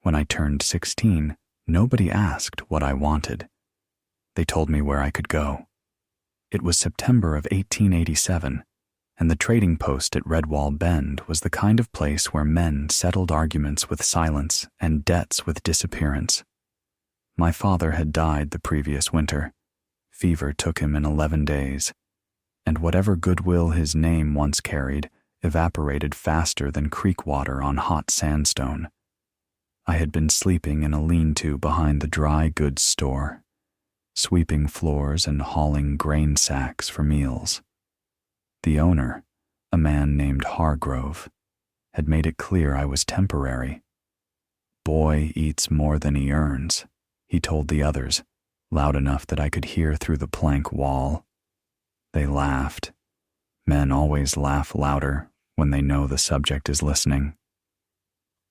When I turned 16, nobody asked what I wanted. They told me where I could go. It was September of 1887, and the trading post at Redwall Bend was the kind of place where men settled arguments with silence and debts with disappearance. My father had died the previous winter. Fever took him in 11 days, and whatever goodwill his name once carried evaporated faster than creek water on hot sandstone. I had been sleeping in a lean-to behind the dry goods store, sweeping floors and hauling grain sacks for meals. The owner, a man named Hargrove, had made it clear I was temporary. "Boy eats more than he earns," he told the others, loud enough that I could hear through the plank wall. They laughed. Men always laugh louder when they know the subject is listening.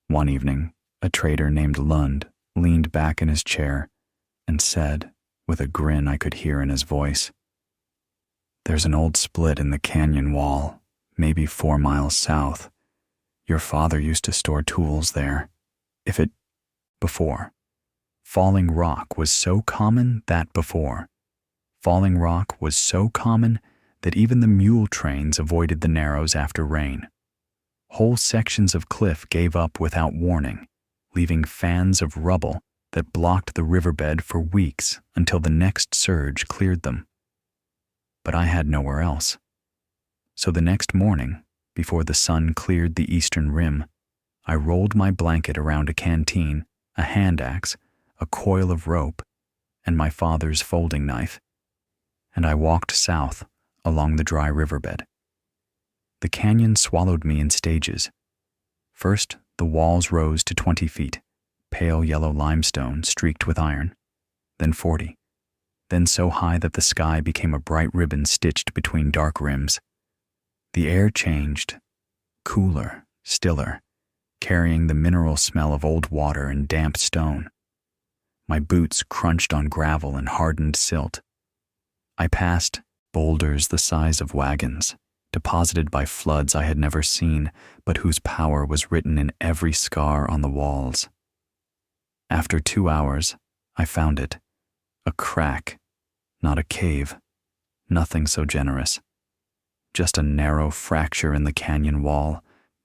One evening, a trader named Lund leaned back in his chair and said, with a grin I could hear in his voice, "There's an old split in the canyon wall, maybe 4 miles south. Your father used to store tools there. Before. Falling rock was so common that even the mule trains avoided the narrows after rain. Whole sections of cliff gave up without warning, leaving fans of rubble that blocked the riverbed for weeks until the next surge cleared them. But I had nowhere else. So the next morning, before the sun cleared the eastern rim, I rolled my blanket around a canteen, a hand axe, a coil of rope, and my father's folding knife, and I walked south along the dry riverbed. The canyon swallowed me in stages. First, the walls rose to 20 feet, pale yellow limestone streaked with iron, then 40, then so high that the sky became a bright ribbon stitched between dark rims. The air changed, cooler, stiller, carrying the mineral smell of old water and damp stone. My boots crunched on gravel and hardened silt. I passed boulders the size of wagons, deposited by floods I had never seen, but whose power was written in every scar on the walls. After 2 hours, I found it. A crack, not a cave, nothing so generous. Just a narrow fracture in the canyon wall,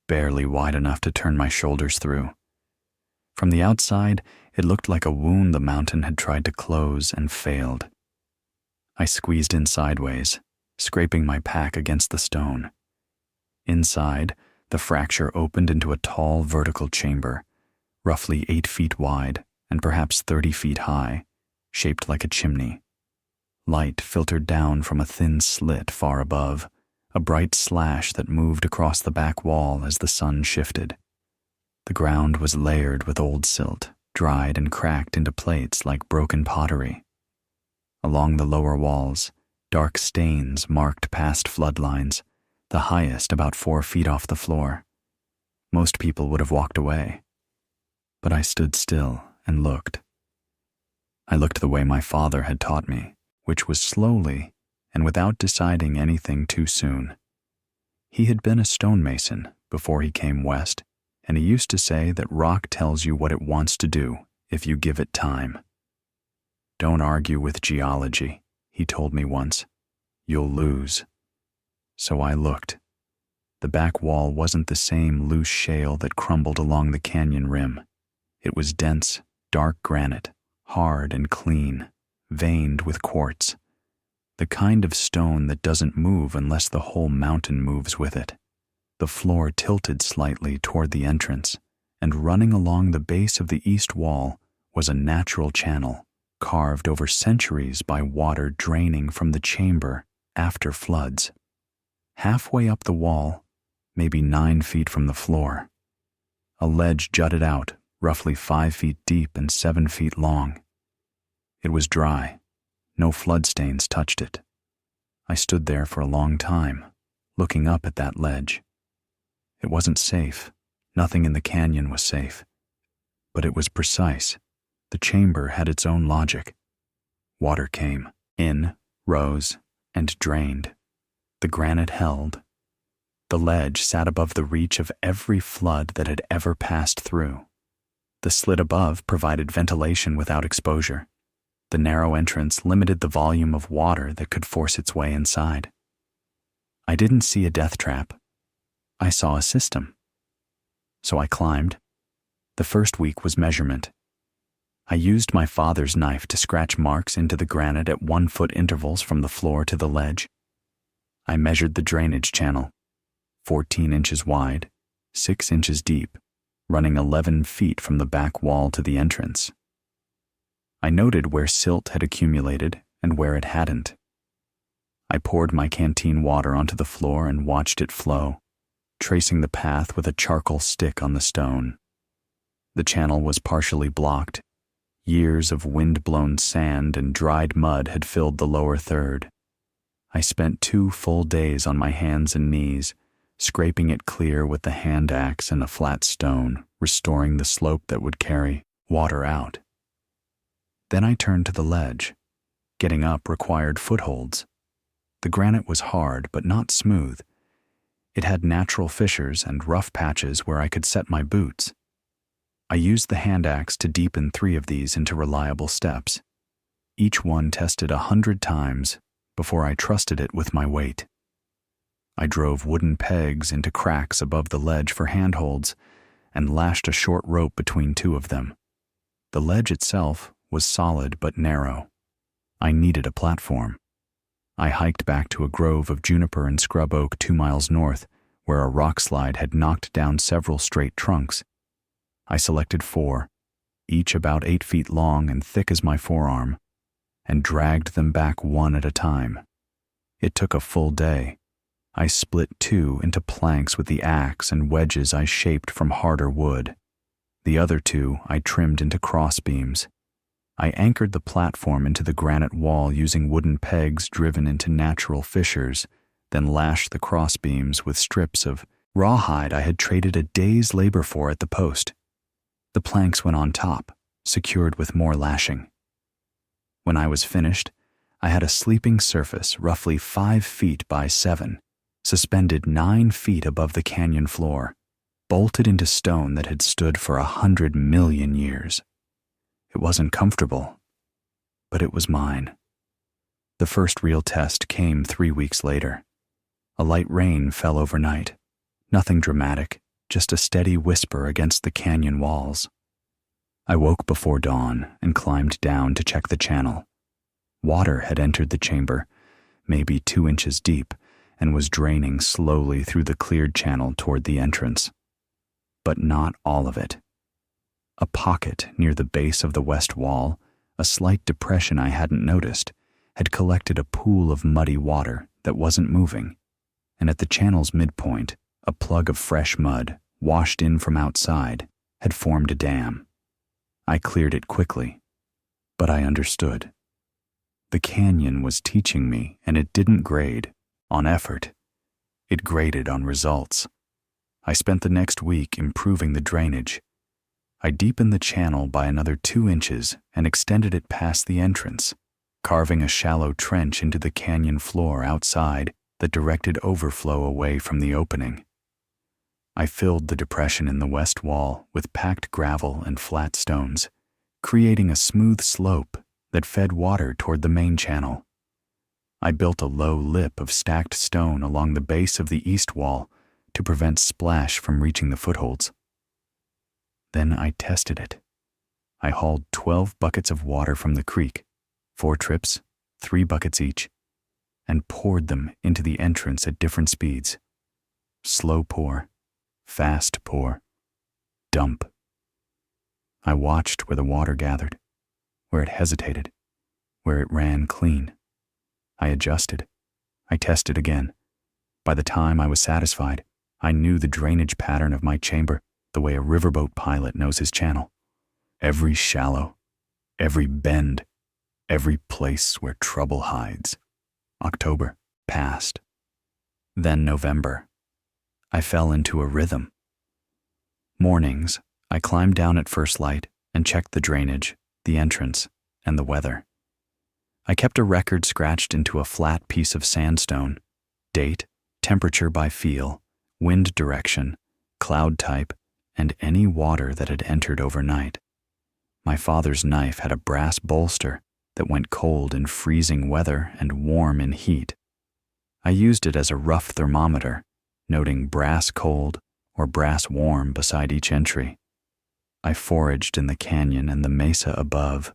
barely wide enough to turn my shoulders through. From the outside, it looked like a wound the mountain had tried to close and failed. I squeezed in sideways, scraping my pack against the stone. Inside, the fracture opened into a tall vertical chamber, roughly 8 feet wide and perhaps 30 feet high, shaped like a chimney. Light filtered down from a thin slit far above, a bright slash that moved across the back wall as the sun shifted. The ground was layered with old silt, dried and cracked into plates like broken pottery. Along the lower walls, dark stains marked past floodlines, the highest about 4 feet off the floor. Most people would have walked away. But I stood still and looked. I looked the way my father had taught me, which was slowly and without deciding anything too soon. He had been a stonemason before he came west, and he used to say that rock tells you what it wants to do if you give it time. "Don't argue with geology," he told me once. "You'll lose." So I looked. The back wall wasn't the same loose shale that crumbled along the canyon rim. It was dense, dark granite, hard and clean, veined with quartz. The kind of stone that doesn't move unless the whole mountain moves with it. The floor tilted slightly toward the entrance, and running along the base of the east wall was a natural channel, carved over centuries by water draining from the chamber after floods. Halfway up the wall, maybe 9 feet from the floor, a ledge jutted out, roughly 5 feet deep and 7 feet long. It was dry. No floodstains touched it. I stood there for a long time, looking up at that ledge. It wasn't safe. Nothing in the canyon was safe. But it was precise. The chamber had its own logic. Water came, in, rose, and drained. The granite held. The ledge sat above the reach of every flood that had ever passed through. The slit above provided ventilation without exposure. The narrow entrance limited the volume of water that could force its way inside. I didn't see a death trap. I saw a system. So I climbed. The first week was measurement. I used my father's knife to scratch marks into the granite at 1-foot intervals from the floor to the ledge. I measured the drainage channel, 14 inches wide, 6 inches deep, running 11 feet from the back wall to the entrance. I noted where silt had accumulated and where it hadn't. I poured my canteen water onto the floor and watched it flow, tracing the path with a charcoal stick on the stone. The channel was partially blocked. Years of wind-blown sand and dried mud had filled the lower third. I spent 2 full days on my hands and knees, scraping it clear with the hand axe and a flat stone, restoring the slope that would carry water out. Then I turned to the ledge. Getting up required footholds. The granite was hard but not smooth. It had natural fissures and rough patches where I could set my boots. I used the hand axe to deepen 3 of these into reliable steps. Each one tested 100 times before I trusted it with my weight. I drove wooden pegs into cracks above the ledge for handholds and lashed a short rope between 2 of them. The ledge itself was solid but narrow. I needed a platform. I hiked back to a grove of juniper and scrub oak 2 miles north, where a rock slide had knocked down several straight trunks. I selected 4, each about 8 feet long and thick as my forearm, and dragged them back one at a time. It took a full day. I split 2 into planks with the axe and wedges I shaped from harder wood. The other 2 I trimmed into crossbeams. I anchored the platform into the granite wall using wooden pegs driven into natural fissures, then lashed the crossbeams with strips of rawhide I had traded a day's labor for at the post. The planks went on top, secured with more lashing. When I was finished, I had a sleeping surface roughly 5 feet by 7, suspended 9 feet above the canyon floor, bolted into stone that had stood for 100 million years. It wasn't comfortable, but it was mine. The first real test came 3 weeks later. A light rain fell overnight. Nothing dramatic, just a steady whisper against the canyon walls. I woke before dawn and climbed down to check the channel. Water had entered the chamber, maybe 2 inches deep, and was draining slowly through the cleared channel toward the entrance. But not all of it. A pocket near the base of the west wall, a slight depression I hadn't noticed, had collected a pool of muddy water that wasn't moving, and at the channel's midpoint, a plug of fresh mud, washed in from outside, had formed a dam. I cleared it quickly, but I understood. The canyon was teaching me, and it didn't grade on effort. It graded on results. I spent the next week improving the drainage. I deepened the channel by another 2 inches and extended it past the entrance, carving a shallow trench into the canyon floor outside that directed overflow away from the opening. I filled the depression in the west wall with packed gravel and flat stones, creating a smooth slope that fed water toward the main channel. I built a low lip of stacked stone along the base of the east wall to prevent splash from reaching the footholds. Then I tested it. I hauled 12 buckets of water from the creek, 4 trips, 3 buckets each, and poured them into the entrance at different speeds. Slow pour, fast pour, dump. I watched where the water gathered, where it hesitated, where it ran clean. I adjusted. I tested again. By the time I was satisfied, I knew the drainage pattern of my chamber the way a riverboat pilot knows his channel. Every shallow, every bend, every place where trouble hides. October passed. Then November. I fell into a rhythm. Mornings, I climbed down at first light and checked the drainage, the entrance, and the weather. I kept a record scratched into a flat piece of sandstone, date, temperature by feel, wind direction, cloud type, and any water that had entered overnight. My father's knife had a brass bolster that went cold in freezing weather and warm in heat. I used it as a rough thermometer, noting brass cold or brass warm beside each entry. I foraged in the canyon and the mesa above,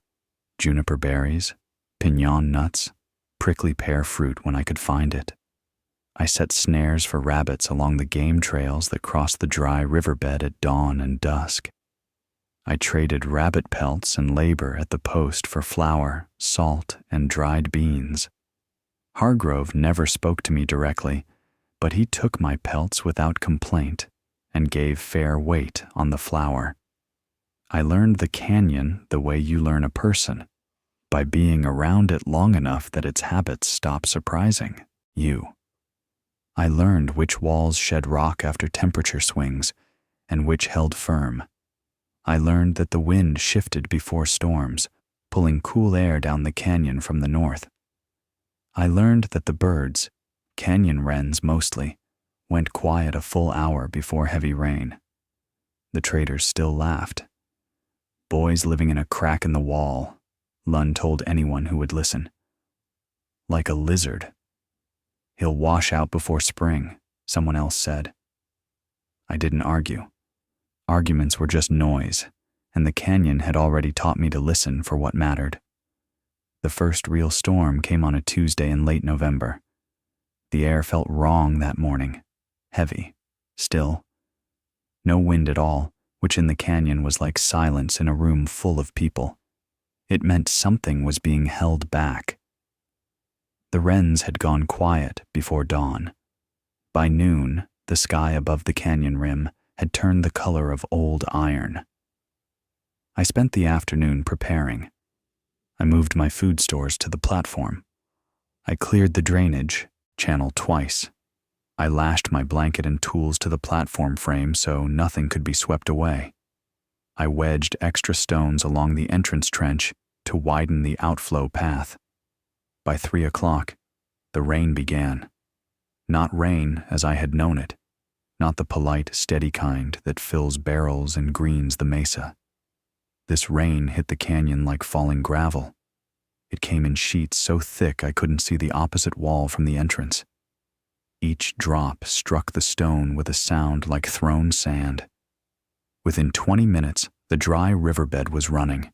juniper berries, piñon nuts, prickly pear fruit when I could find it. I set snares for rabbits along the game trails that crossed the dry riverbed at dawn and dusk. I traded rabbit pelts and labor at the post for flour, salt, and dried beans. Hargrove never spoke to me directly, but he took my pelts without complaint and gave fair weight on the flour. I learned the canyon the way you learn a person, by being around it long enough that its habits stop surprising you. I learned which walls shed rock after temperature swings and which held firm. I learned that the wind shifted before storms, pulling cool air down the canyon from the north. I learned that the birds, canyon wrens mostly, went quiet a full hour before heavy rain. The traders still laughed. Boys living in a crack in the wall, Lund told anyone who would listen. Like a lizard. He'll wash out before spring, someone else said. I didn't argue. Arguments were just noise, and the canyon had already taught me to listen for what mattered. The first real storm came on a Tuesday in late November. The air felt wrong that morning, heavy, still. No wind at all, which in the canyon was like silence in a room full of people. It meant something was being held back. The wrens had gone quiet before dawn. By noon, the sky above the canyon rim had turned the color of old iron. I spent the afternoon preparing. I moved my food stores to the platform. I cleared the drainage channel twice. I lashed my blanket and tools to the platform frame so nothing could be swept away. I wedged extra stones along the entrance trench to widen the outflow path. By 3 o'clock, the rain began. Not rain as I had known it, not the polite, steady kind that fills barrels and greens the mesa. This rain hit the canyon like falling gravel. It came in sheets so thick I couldn't see the opposite wall from the entrance. Each drop struck the stone with a sound like thrown sand. Within 20 minutes, the dry riverbed was running.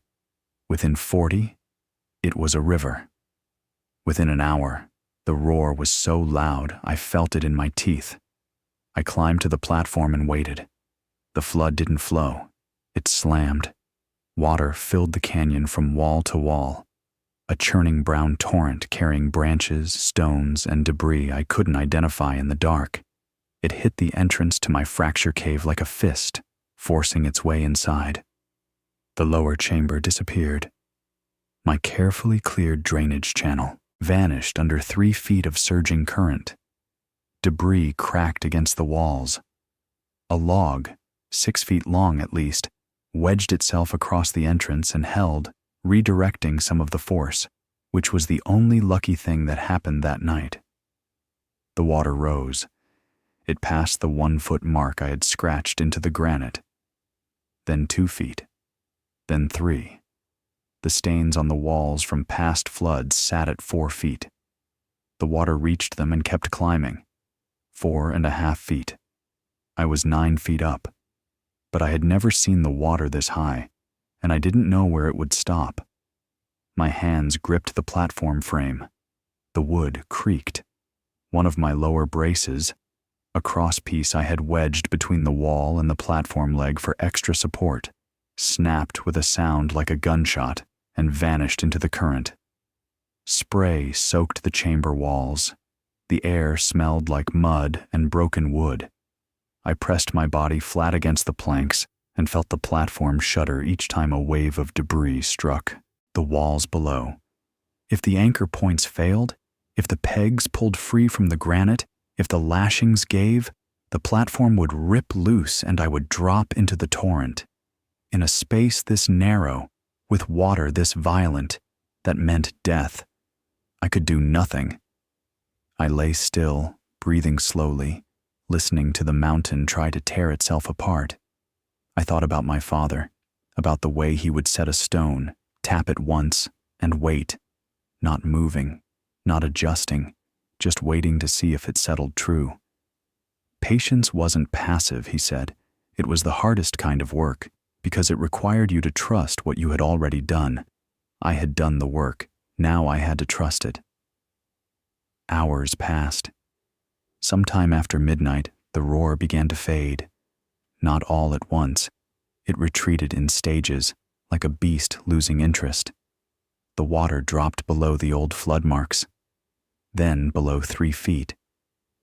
Within 40, it was a river. Within an hour, the roar was so loud I felt it in my teeth. I climbed to the platform and waited. The flood didn't flow. It slammed. Water filled the canyon from wall to wall. A churning brown torrent carrying branches, stones, and debris I couldn't identify in the dark. It hit the entrance to my fracture cave like a fist, forcing its way inside. The lower chamber disappeared. My carefully cleared drainage channel vanished under 3 feet of surging current. Debris cracked against the walls. A log, 6 feet long at least, wedged itself across the entrance and held, redirecting some of the force, which was the only lucky thing that happened that night. The water rose. It passed the 1-foot mark I had scratched into the granite. Then 2 feet. Then 3. The stains on the walls from past floods sat at 4 feet. The water reached them and kept climbing. 4.5 feet. I was 9 feet up. But I had never seen the water this high, and I didn't know where it would stop. My hands gripped the platform frame. The wood creaked. One of my lower braces, a crosspiece I had wedged between the wall and the platform leg for extra support, snapped with a sound like a gunshot and vanished into the current. Spray soaked the chamber walls. The air smelled like mud and broken wood. I pressed my body flat against the planks and felt the platform shudder each time a wave of debris struck the walls below. If the anchor points failed, if the pegs pulled free from the granite, if the lashings gave, the platform would rip loose and I would drop into the torrent. In a space this narrow, with water this violent, that meant death. I could do nothing. I lay still, breathing slowly, listening to the mountain try to tear itself apart. I thought about my father, about the way he would set a stone, tap it once, and wait, not moving, not adjusting, just waiting to see if it settled true. Patience wasn't passive, he said. It was the hardest kind of work, because it required you to trust what you had already done. I had done the work. Now I had to trust it. Hours passed. Sometime after midnight, the roar began to fade. Not all at once. It retreated in stages, like a beast losing interest. The water dropped below the old flood marks, then below 3 feet,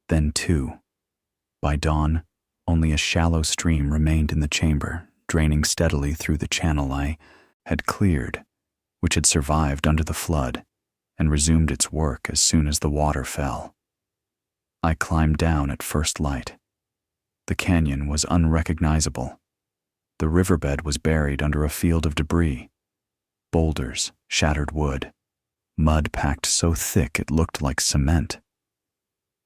then 2. By dawn, only a shallow stream remained in the chamber, draining steadily through the channel I had cleared, which had survived under the flood and resumed its work as soon as the water fell. I climbed down at first light. The canyon was unrecognizable. The riverbed was buried under a field of debris, boulders, shattered wood, mud packed so thick it looked like cement.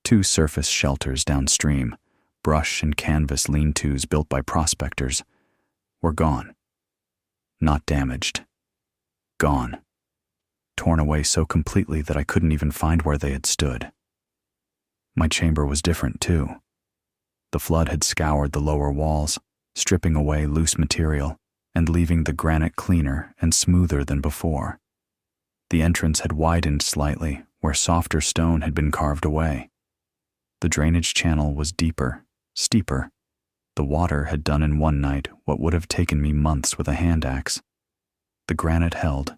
2 surface shelters downstream, brush and canvas lean-tos built by prospectors, were gone. Not damaged. Gone. Torn away so completely that I couldn't even find where they had stood. My chamber was different, too. The flood had scoured the lower walls, stripping away loose material and leaving the granite cleaner and smoother than before. The entrance had widened slightly where softer stone had been carved away. The drainage channel was deeper, steeper. The water had done in one night what would have taken me months with a hand axe. The granite held.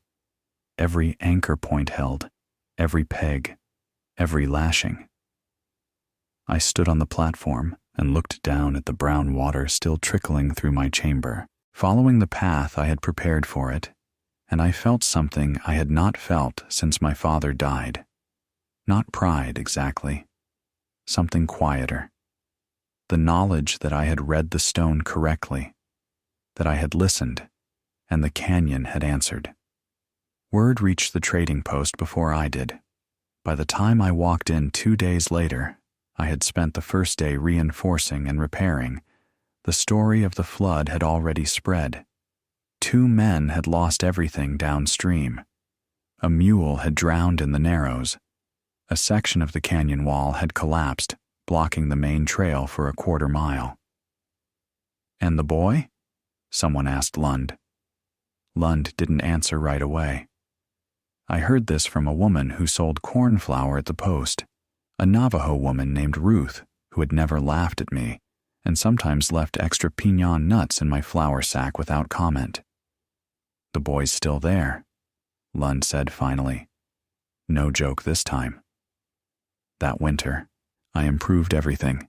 Every anchor point held, every peg, every lashing. I stood on the platform and looked down at the brown water still trickling through my chamber, following the path I had prepared for it, and I felt something I had not felt since my father died. Not pride, exactly. Something quieter. The knowledge that I had read the stone correctly, that I had listened, and the canyon had answered. Word reached the trading post before I did. By the time I walked in 2 days later, I had spent the first day reinforcing and repairing. The story of the flood had already spread. 2 men had lost everything downstream. A mule had drowned in the Narrows. A section of the canyon wall had collapsed, blocking the main trail for a 1/4 mile. "And the boy?" someone asked Lund. Lund didn't answer right away. I heard this from a woman who sold corn flour at the post, a Navajo woman named Ruth, who had never laughed at me and sometimes left extra piñon nuts in my flour sack without comment. "The boy's still there," Lund said finally. No joke this time. That winter, I improved everything.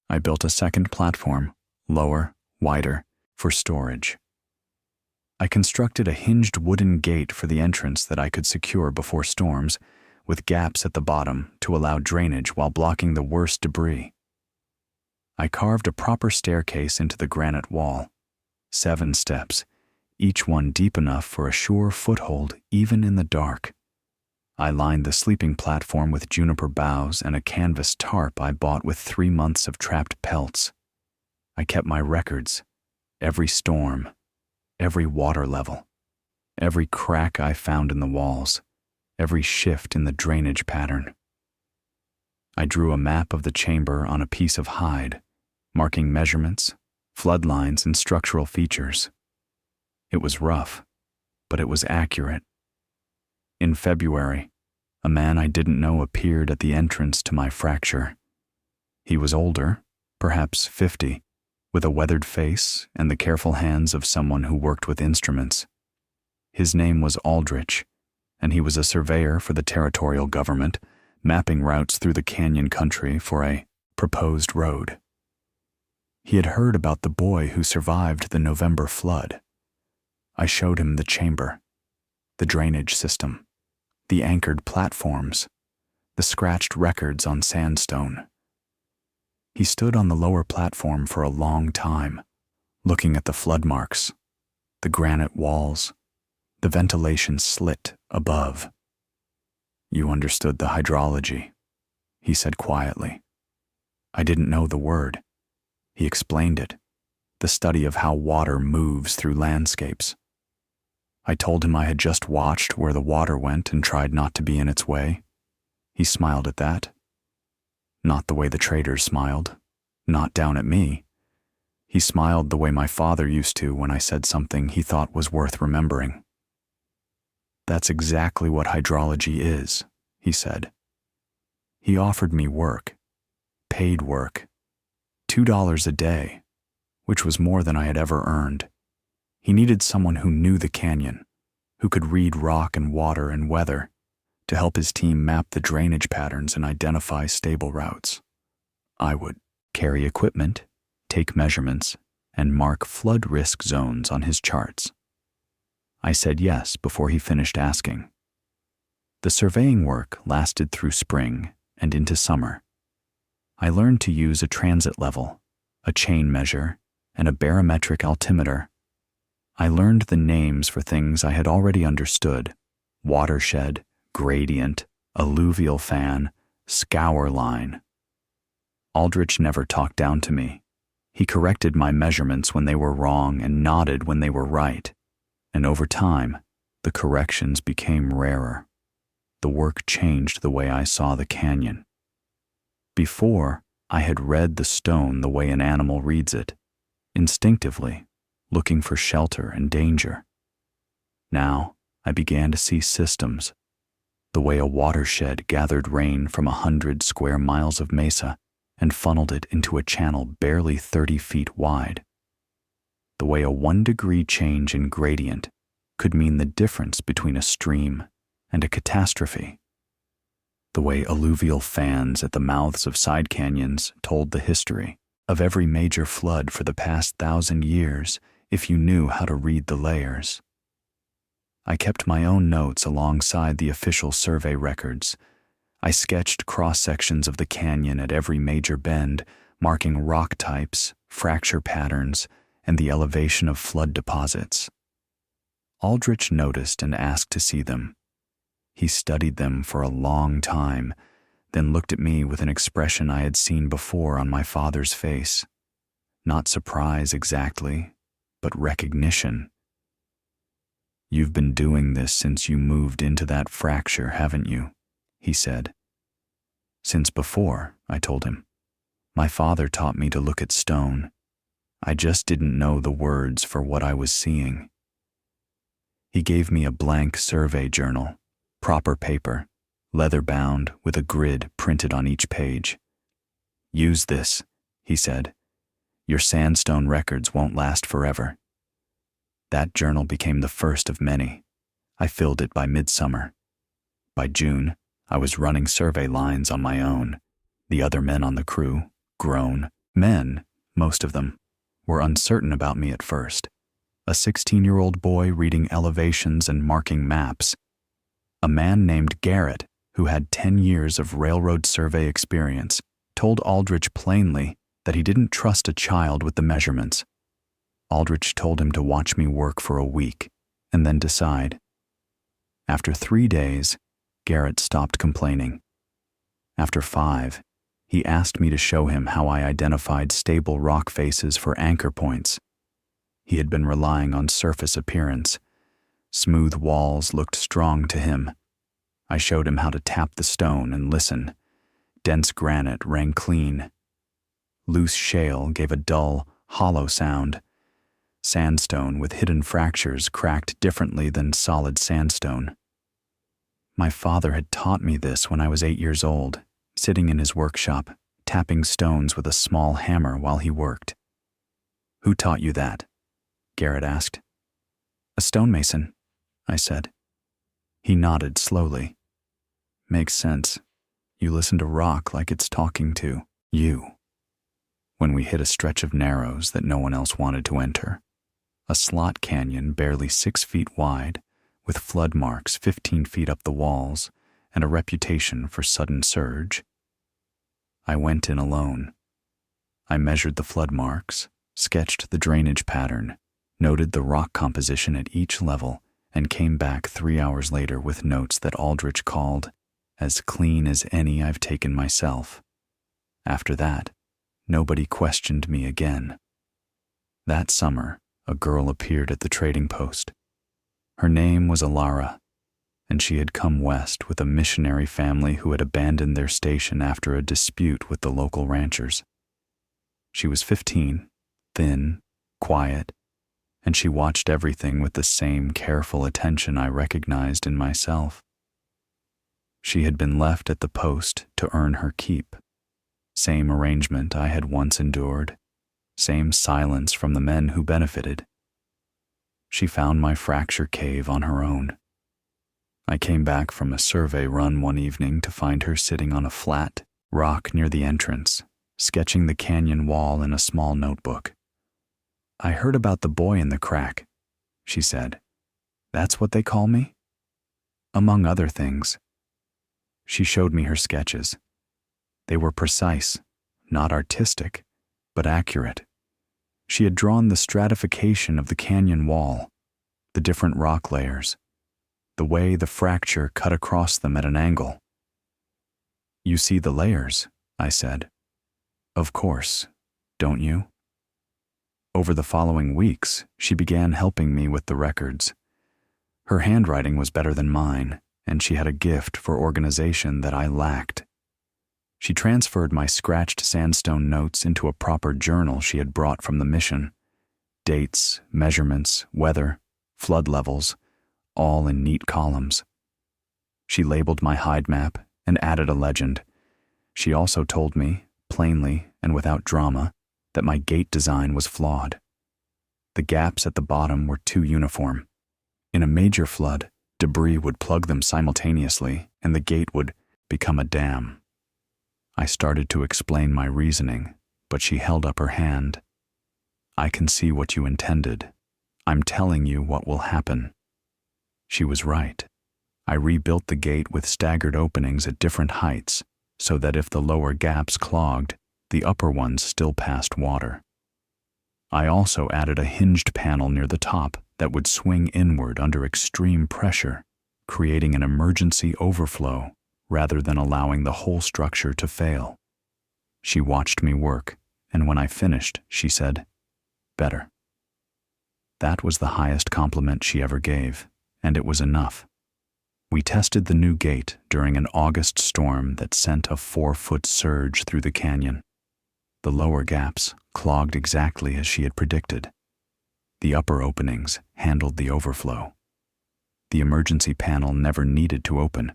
I built a second platform, lower, wider, for storage. I constructed a hinged wooden gate for the entrance that I could secure before storms, with gaps at the bottom to allow drainage while blocking the worst debris. I carved a proper staircase into the granite wall, 7 steps, each one deep enough for a sure foothold even in the dark. I lined the sleeping platform with juniper boughs and a canvas tarp I bought with 3 months of trapped pelts. I kept my records, every storm, every water level, every crack I found in the walls, every shift in the drainage pattern. I drew a map of the chamber on a piece of hide, marking measurements, flood lines, and structural features. It was rough, but it was accurate. In February, a man I didn't know appeared at the entrance to my fracture. He was older, perhaps 50, with a weathered face and the careful hands of someone who worked with instruments. His name was Aldrich, and he was a surveyor for the territorial government, mapping routes through the canyon country for a proposed road. He had heard about the boy who survived the November flood. I showed him the chamber, the drainage system, the anchored platforms, the scratched records on sandstone. He stood on the lower platform for a long time, looking at the flood marks, the granite walls, the ventilation slit above. "You understood the hydrology," he said quietly. I didn't know the word. He explained it. the study of how water moves through landscapes. I told him I had just watched where the water went and tried not to be in its way. He smiled at that. Not the way the traders smiled, not down at me. He smiled the way my father used to when I said something he thought was worth remembering. That's exactly what hydrology is, he said. He offered me work, paid work, $2 a day, which was more than I had ever earned. He needed someone who knew the canyon, who could read rock and water and weather, to help his team map the drainage patterns and identify stable routes. I would carry equipment, take measurements, and mark flood risk zones on his charts. I said yes before he finished asking. The surveying work lasted through spring and into summer. I learned to use a transit level, a chain measure, and a barometric altimeter. I learned the names for things I had already understood: watershed, gradient, alluvial fan, scour line. Aldrich never talked down to me. He corrected my measurements when they were wrong and nodded when they were right. And over time, the corrections became rarer. The work changed the way I saw the canyon. Before, I had read the stone the way an animal reads it, instinctively, looking for shelter and danger. Now, I began to see systems, the way a watershed gathered rain from 100 square miles of mesa and funneled it into a channel barely 30 feet wide. The way a 1-degree change in gradient could mean the difference between a stream and a catastrophe. The way alluvial fans at the mouths of side canyons told the history of every major flood for the past 1,000 years if you knew how to read the layers. I kept my own notes alongside the official survey records. I sketched cross-sections of the canyon at every major bend, marking rock types, fracture patterns, and the elevation of flood deposits. Aldrich noticed and asked to see them. He studied them for a long time, then looked at me with an expression I had seen before on my father's face. Not surprise exactly, but recognition. "You've been doing this since you moved into that fracture, haven't you?" he said. "Since before," I told him. "My father taught me to look at stone. I just didn't know the words for what I was seeing." He gave me a blank survey journal, proper paper, leather-bound with a grid printed on each page. "Use this," he said. "Your sandstone records won't last forever." That journal became the first of many. I filled it by midsummer. By June, I was running survey lines on my own. The other men on the crew, grown men, most of them, were uncertain about me at first. A 16-year-old boy reading elevations and marking maps. A man named Garrett, who had 10 years of railroad survey experience, told Aldrich plainly that he didn't trust a child with the measurements. Aldrich told him to watch me work for a week and then decide. After 3 days, Garrett stopped complaining. After 5, he asked me to show him how I identified stable rock faces for anchor points. He had been relying on surface appearance. Smooth walls looked strong to him. I showed him how to tap the stone and listen. Dense granite rang clean. Loose shale gave a dull, hollow sound. Sandstone with hidden fractures cracked differently than solid sandstone. My father had taught me this when I was 8 years old, sitting in his workshop, tapping stones with a small hammer while he worked. "Who taught you that?" Garrett asked. "A stonemason," I said. He nodded slowly. "Makes sense. You listen to rock like it's talking to you." When we hit a stretch of narrows that no one else wanted to enter, a slot canyon barely 6 feet wide, with flood marks 15 feet up the walls and a reputation for sudden surge, I went in alone. I measured the flood marks, sketched the drainage pattern, noted the rock composition at each level, and came back 3 hours later with notes that Aldrich called as clean as any I've taken myself. After that, nobody questioned me again. That summer, a girl appeared at the trading post. Her name was Alara, and she had come west with a missionary family who had abandoned their station after a dispute with the local ranchers. She was 15, thin, quiet, and she watched everything with the same careful attention I recognized in myself. She had been left at the post to earn her keep. Same arrangement I had once endured, same silence from the men who benefited. She found my fracture cave on her own. I came back from a survey run one evening to find her sitting on a flat rock near the entrance, sketching the canyon wall in a small notebook. "I heard about the boy in the crack," she said. "That's what they call me?" "Among other things." She showed me her sketches. They were precise, not artistic, but accurate. She had drawn the stratification of the canyon wall, the different rock layers, the way the fracture cut across them at an angle. "You see the layers," I said. "Of course, don't you?" Over the following weeks, she began helping me with the records. Her handwriting was better than mine, and she had a gift for organization that I lacked. She transferred my scratched sandstone notes into a proper journal she had brought from the mission. Dates, measurements, weather, flood levels, all in neat columns. She labeled my hide map and added a legend. She also told me, plainly and without drama, that my gate design was flawed. The gaps at the bottom were too uniform. In a major flood, debris would plug them simultaneously, and the gate would become a dam. I started to explain my reasoning, but she held up her hand. "I can see what you intended. I'm telling you what will happen." She was right. I rebuilt the gate with staggered openings at different heights, so that if the lower gaps clogged, the upper ones still passed water. I also added a hinged panel near the top that would swing inward under extreme pressure, creating an emergency overflow rather than allowing the whole structure to fail. She watched me work, and when I finished, she said, "Better." That was the highest compliment she ever gave, and it was enough. We tested the new gate during an August storm that sent a 4-foot surge through the canyon. The lower gaps clogged exactly as she had predicted. The upper openings handled the overflow. The emergency panel never needed to open,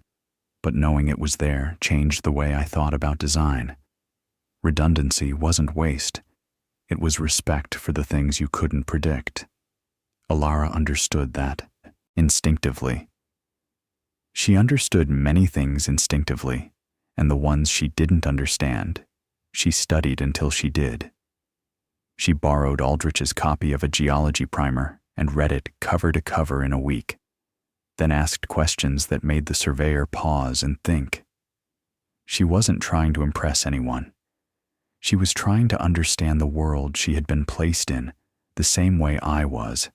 but knowing it was there changed the way I thought about design. Redundancy wasn't waste. It was respect for the things you couldn't predict. Alara understood that, instinctively. She understood many things instinctively, and the ones she didn't understand, she studied until she did. She borrowed Aldrich's copy of a geology primer and read it cover to cover in a week, then asked questions that made the surveyor pause and think. She wasn't trying to impress anyone. She was trying to understand the world she had been placed in, the same way I was.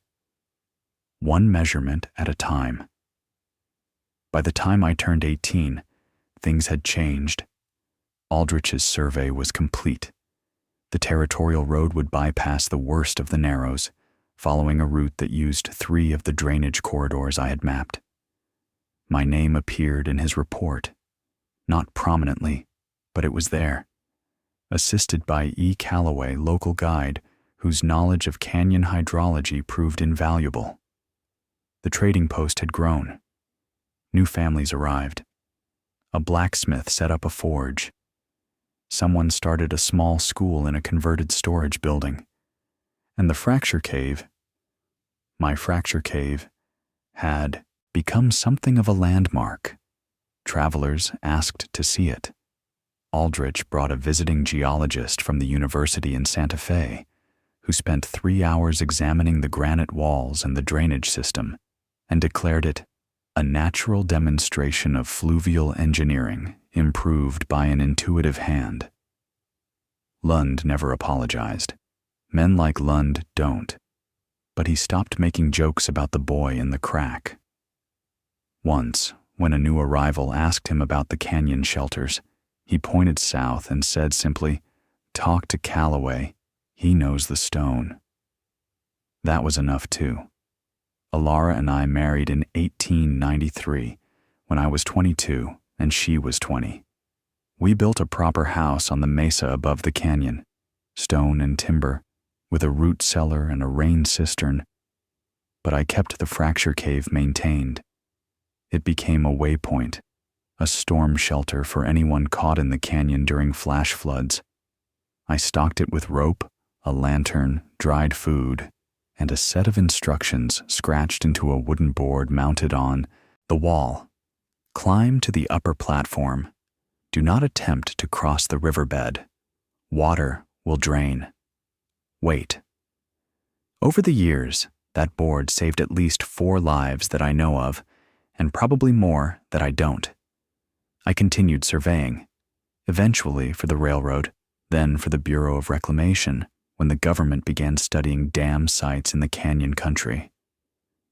One measurement at a time. By the time I turned 18, things had changed. Aldrich's survey was complete. The territorial road would bypass the worst of the narrows, following a route that used 3 of the drainage corridors I had mapped. My name appeared in his report. Not prominently, but it was there. Assisted by E. Calloway, local guide, whose knowledge of canyon hydrology proved invaluable. The trading post had grown. New families arrived. A blacksmith set up a forge. Someone started a small school in a converted storage building. And the fracture cave, my fracture cave, had become something of a landmark. Travelers asked to see it. Aldrich brought a visiting geologist from the university in Santa Fe, who spent 3 hours examining the granite walls and the drainage system, and declared it a natural demonstration of fluvial engineering improved by an intuitive hand. Lund never apologized. Men like Lund don't. But he stopped making jokes about the boy in the crack. Once, when a new arrival asked him about the canyon shelters, he pointed south and said simply, "Talk to Calloway. He knows the stone." That was enough too. Alara and I married in 1893, when I was 22 and she was 20. We built a proper house on the mesa above the canyon, stone and timber, with a root cellar and a rain cistern. But I kept the fracture cave maintained. It became a waypoint, a storm shelter for anyone caught in the canyon during flash floods. I stocked it with rope, a lantern, dried food, and a set of instructions scratched into a wooden board mounted on the wall. Climb to the upper platform. Do not attempt to cross the riverbed. Water will drain. Wait. Over the years, that board saved at least 4 lives that I know of, and probably more that I don't. I continued surveying, eventually for the railroad, then for the Bureau of Reclamation, when the government began studying dam sites in the canyon country.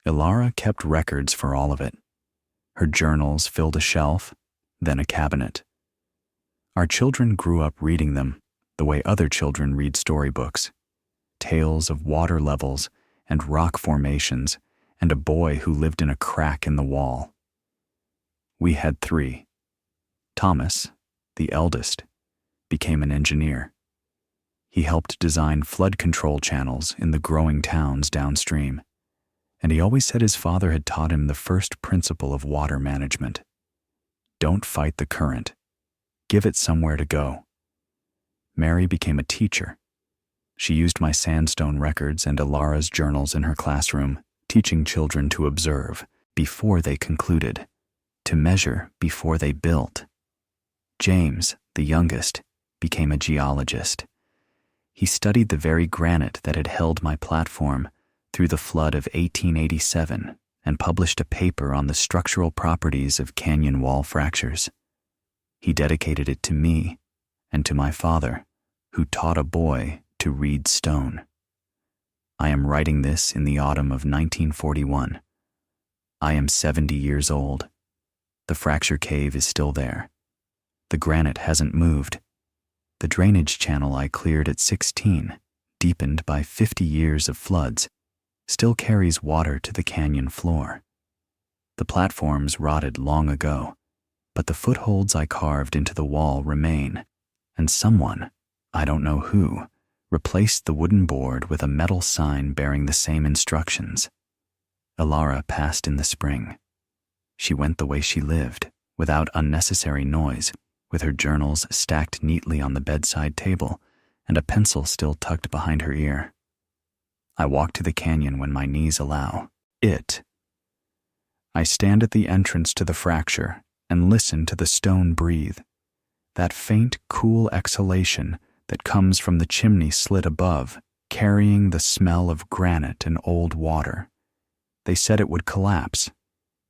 Alara kept records for all of it. Her journals filled a shelf, then a cabinet. Our children grew up reading them the way other children read storybooks. Tales of water levels and rock formations and a boy who lived in a crack in the wall. We had 3. Thomas, the eldest, became an engineer. He helped design flood control channels in the growing towns downstream, and he always said his father had taught him the first principle of water management. Don't fight the current. Give it somewhere to go. Mary became a teacher. She used my sandstone records and Alara's journals in her classroom, teaching children to observe before they concluded, to measure before they built. James, the youngest, became a geologist. He studied the very granite that had held my platform through the flood of 1887 and published a paper on the structural properties of canyon wall fractures. He dedicated it to me and to my father, who taught a boy to read stone. I am writing this in the autumn of 1941. I am 70 years old. The fracture cave is still there. The granite hasn't moved. The drainage channel I cleared at 16, deepened by 50 years of floods, still carries water to the canyon floor. The platforms rotted long ago, but the footholds I carved into the wall remain, and someone, I don't know who, replaced the wooden board with a metal sign bearing the same instructions. Alara passed in the spring. She went the way she lived, without unnecessary noise, with her journals stacked neatly on the bedside table and a pencil still tucked behind her ear. I walk to the canyon when my knees allow. I stand at the entrance to the fracture and listen to the stone breathe, that faint, cool exhalation that comes from the chimney slit above, carrying the smell of granite and old water. They said it would collapse.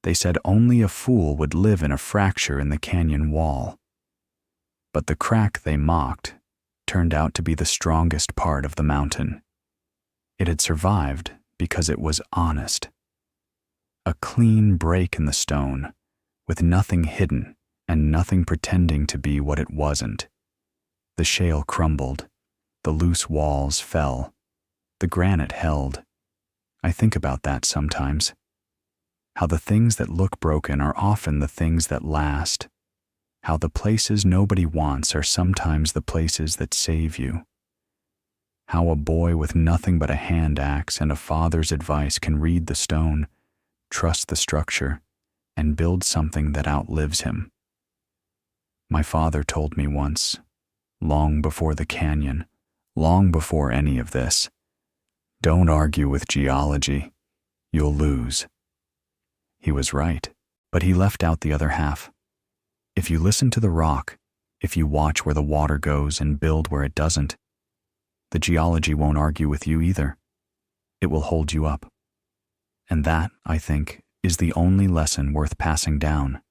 They said only a fool would live in a fracture in the canyon wall. But the crack they mocked turned out to be the strongest part of the mountain. It had survived because it was honest. A clean break in the stone, with nothing hidden and nothing pretending to be what it wasn't. The shale crumbled, the loose walls fell, the granite held. I think about that sometimes. How the things that look broken are often the things that last. How the places nobody wants are sometimes the places that save you. How a boy with nothing but a hand axe and a father's advice can read the stone, trust the structure, and build something that outlives him. My father told me once, long before the canyon, long before any of this, don't argue with geology, you'll lose. He was right, but he left out the other half. If you listen to the rock, if you watch where the water goes and build where it doesn't, the geology won't argue with you either. It will hold you up. And that, I think, is the only lesson worth passing down.